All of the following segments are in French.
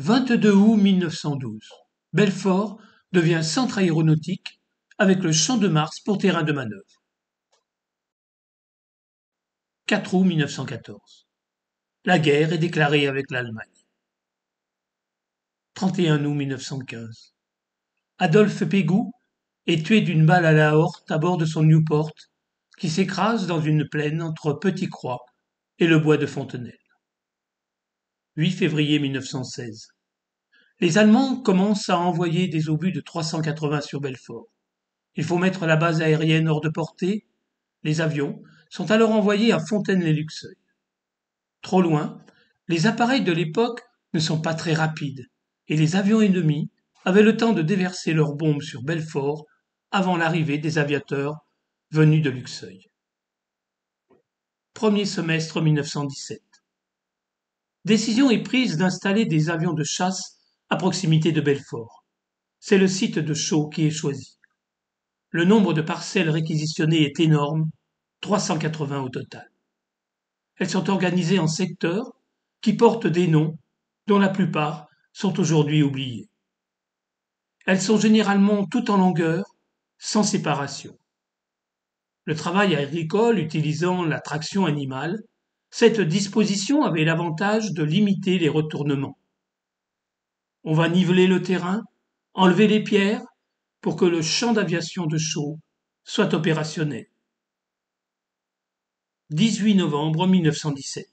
22 août 1912. Belfort devient centre aéronautique avec le Champ de Mars pour terrain de manœuvre. 4 août 1914. La guerre est déclarée avec l'Allemagne. 31 août 1915. Adolphe Pégoud est tué d'une balle à la aorte à bord de son Newport qui s'écrase dans une plaine entre Petit-Croix et le bois de Fontenelle. 8 février 1916. Les Allemands commencent à envoyer des obus de 380 sur Belfort. Il faut mettre la base aérienne hors de portée. Les avions sont alors envoyés à Fontaine-lès-Luxeuil. Trop loin, les appareils de l'époque ne sont pas très rapides et les avions ennemis avaient le temps de déverser leurs bombes sur Belfort avant l'arrivée des aviateurs venus de Luxeuil. Premier semestre 1917. Décision est prise d'installer des avions de chasse à proximité de Belfort. C'est le site de Chaux qui est choisi. Le nombre de parcelles réquisitionnées est énorme, 380 au total. Elles sont organisées en secteurs qui portent des noms dont la plupart sont aujourd'hui oubliés. Elles sont généralement toutes en longueur, sans séparation. Le travail agricole utilisant la traction animale, cette disposition avait l'avantage de limiter les retournements. On va niveler le terrain, enlever les pierres pour que le champ d'aviation de Chaux soit opérationnel. 18 novembre 1917.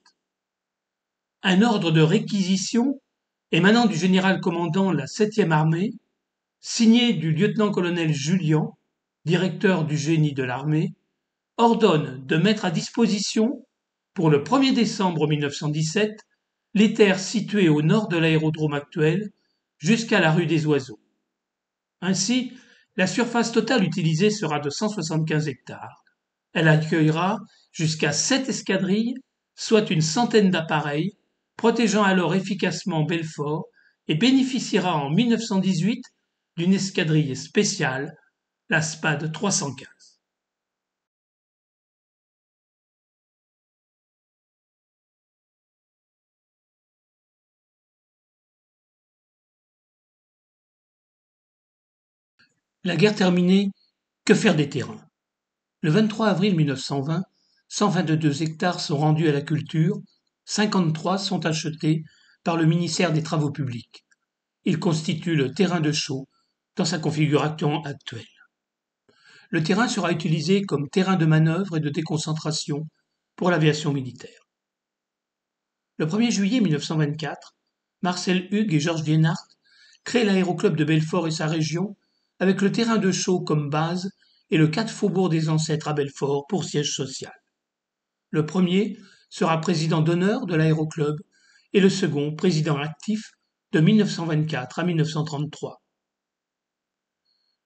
Un ordre de réquisition émanant du général commandant la 7e armée, signé du lieutenant-colonel Julian, directeur du génie de l'armée, ordonne de mettre à disposition, pour le 1er décembre 1917, les terres situées au nord de l'aérodrome actuel jusqu'à la rue des Oiseaux. Ainsi, la surface totale utilisée sera de 175 hectares. Elle accueillera jusqu'à 7 escadrilles, soit une centaine d'appareils, protégeant alors efficacement Belfort et bénéficiera en 1918 d'une escadrille spéciale, la SPAD 315. La guerre terminée, que faire des terrains? Le 23 avril 1920, 122 hectares sont rendus à la culture, 53 sont achetés par le ministère des Travaux publics. Ils constituent le terrain de Chaux dans sa configuration actuelle. Le terrain sera utilisé comme terrain de manœuvre et de déconcentration pour l'aviation militaire. Le 1er juillet 1924, Marcel Hugues et Georges Liénart créent l'aéroclub de Belfort et sa région avec le terrain de Chaux comme base et le 4 faubourg des Ancêtres à Belfort pour siège social. Le premier sera président d'honneur de l'aéroclub et le second président actif de 1924 à 1933.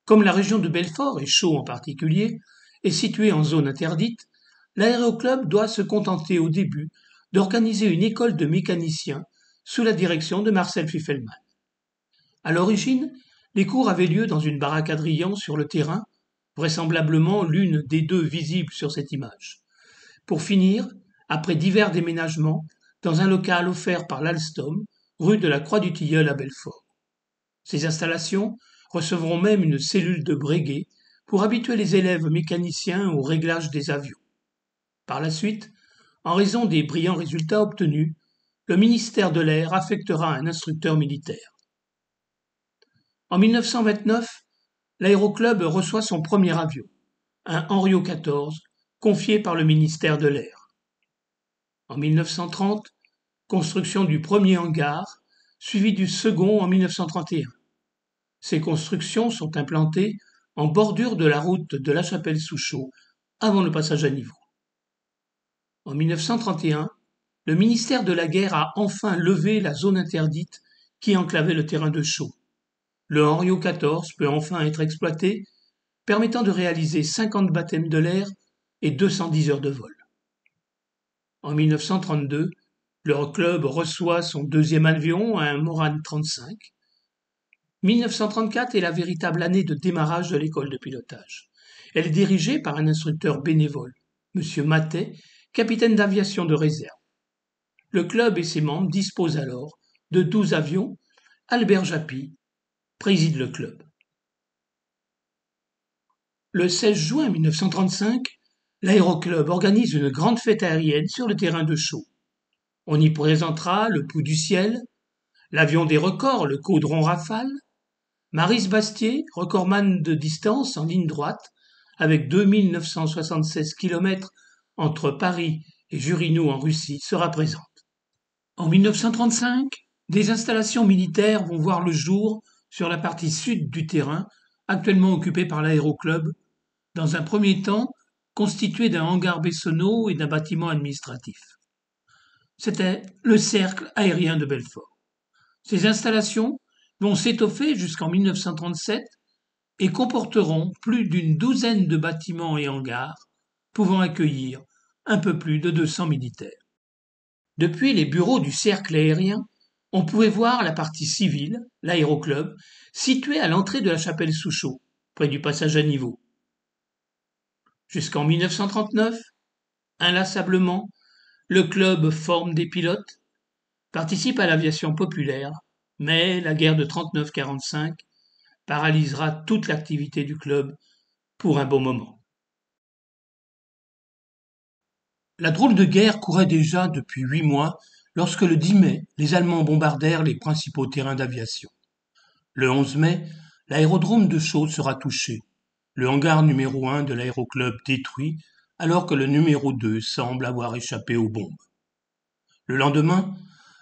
Comme la région de Belfort, et Chaux en particulier, est située en zone interdite, l'aéroclub doit se contenter au début d'organiser une école de mécaniciens sous la direction de Marcel Fiffelmann. À l'origine, les cours avaient lieu dans une baraque à Drian sur le terrain, vraisemblablement l'une des deux visibles sur cette image, pour finir, après divers déménagements, dans un local offert par l'Alstom, rue de la Croix-du-Tilleul à Belfort. Ces installations recevront même une cellule de Breguet pour habituer les élèves mécaniciens au réglage des avions. Par la suite, en raison des brillants résultats obtenus, le ministère de l'Air affectera un instructeur militaire. En 1929, l'aéroclub reçoit son premier avion, un Henriot 14, confié par le ministère de l'Air. En 1930, construction du premier hangar, suivi du second en 1931. Ces constructions sont implantées en bordure de la route de La Chapelle-sous-Chaux, avant le passage à niveau. En 1931, le ministère de la Guerre a enfin levé la zone interdite qui enclavait le terrain de Chaux. Le Henriot 14 peut enfin être exploité, permettant de réaliser 50 baptêmes de l'air et 210 heures de vol. En 1932, le club reçoit son deuxième avion, un Morane 35. 1934 est la véritable année de démarrage de l'école de pilotage. Elle est dirigée par un instructeur bénévole, M. Matet, capitaine d'aviation de réserve. Le club et ses membres disposent alors de 12 avions Albert Japy préside le club. Le 16 juin 1935, l'aéroclub organise une grande fête aérienne sur le terrain de Chaux. On y présentera le Pouls du ciel, l'avion des records, le Caudron Rafale, Maurice Bastier, recordman de distance en ligne droite, avec 2976 km entre Paris et Jurino en Russie, sera présente. En 1935, des installations militaires vont voir le jour sur la partie sud du terrain, actuellement occupée par l'aéroclub, dans un premier temps constitué d'un hangar Bessonneau et d'un bâtiment administratif. C'était le cercle aérien de Belfort. Ces installations vont s'étoffer jusqu'en 1937 et comporteront plus d'une douzaine de bâtiments et hangars, pouvant accueillir un peu plus de 200 militaires. Depuis les bureaux du cercle aérien, on pouvait voir la partie civile, l'aéroclub, située à l'entrée de la chapelle Souchot, près du passage à niveau. Jusqu'en 1939, inlassablement, le club forme des pilotes, participe à l'aviation populaire, mais la guerre de 39-45 paralysera toute l'activité du club pour un bon moment. La drôle de guerre courait déjà depuis 8 mois lorsque le 10 mai, les Allemands bombardèrent les principaux terrains d'aviation. Le 11 mai, l'aérodrome de Chaux sera touché, le hangar numéro 1 de l'aéroclub détruit, alors que le numéro 2 semble avoir échappé aux bombes. Le lendemain,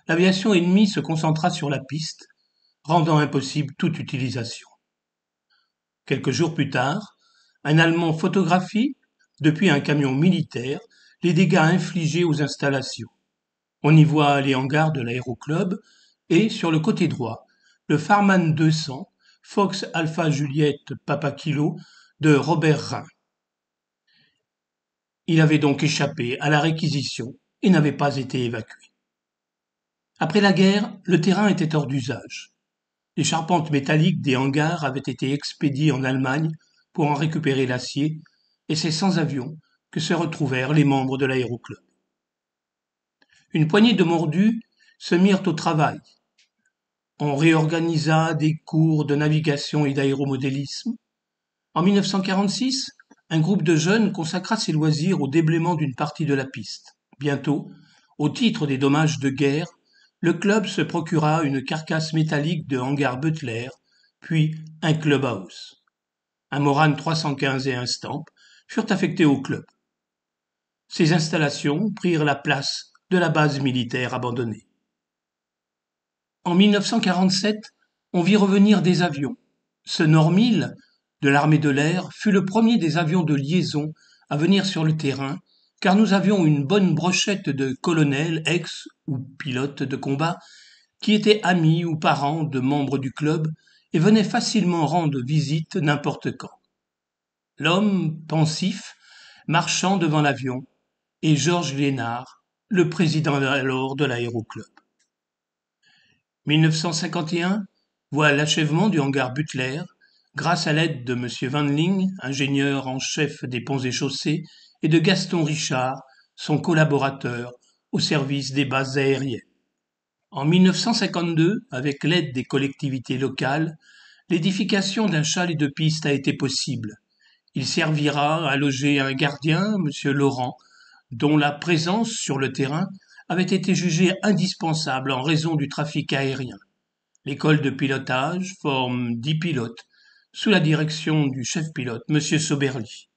l'aviation ennemie se concentra sur la piste, rendant impossible toute utilisation. Quelques jours plus tard, un Allemand photographie, depuis un camion militaire, les dégâts infligés aux installations. On y voit les hangars de l'aéroclub et, sur le côté droit, le Farman 200, Fox Alpha Juliette Papa Kilo de Robert Rhin. Il avait donc échappé à la réquisition et n'avait pas été évacué. Après la guerre, le terrain était hors d'usage. Les charpentes métalliques des hangars avaient été expédiées en Allemagne pour en récupérer l'acier, et c'est sans avion que se retrouvèrent les membres de l'aéroclub. Une poignée de mordus se mirent au travail. On réorganisa des cours de navigation et d'aéromodélisme. En 1946, un groupe de jeunes consacra ses loisirs au déblaiement d'une partie de la piste. Bientôt, au titre des dommages de guerre, le club se procura une carcasse métallique de hangar Butler, puis un clubhouse. Un Morane 315 et un Stamp furent affectés au club. Ces installations prirent la place de la base militaire abandonnée. En 1947, on vit revenir des avions. Ce Nord-1000 de l'armée de l'air fut le premier des avions de liaison à venir sur le terrain, car nous avions une bonne brochette de colonels, ex ou pilotes de combat, qui étaient amis ou parents de membres du club et venaient facilement rendre visite n'importe quand. L'homme pensif marchant devant l'avion et Georges Lénard, le président alors de l'aéroclub. 1951 voit l'achèvement du hangar Butler, grâce à l'aide de M. Wandling, ingénieur en chef des ponts et chaussées, et de Gaston Richard, son collaborateur au service des bases aériennes. En 1952, avec l'aide des collectivités locales, l'édification d'un chalet de piste a été possible. Il servira à loger un gardien, M. Laurent, dont la présence sur le terrain avait été jugée indispensable en raison du trafic aérien. L'école de pilotage forme 10 pilotes, sous la direction du chef pilote, M. Soberly.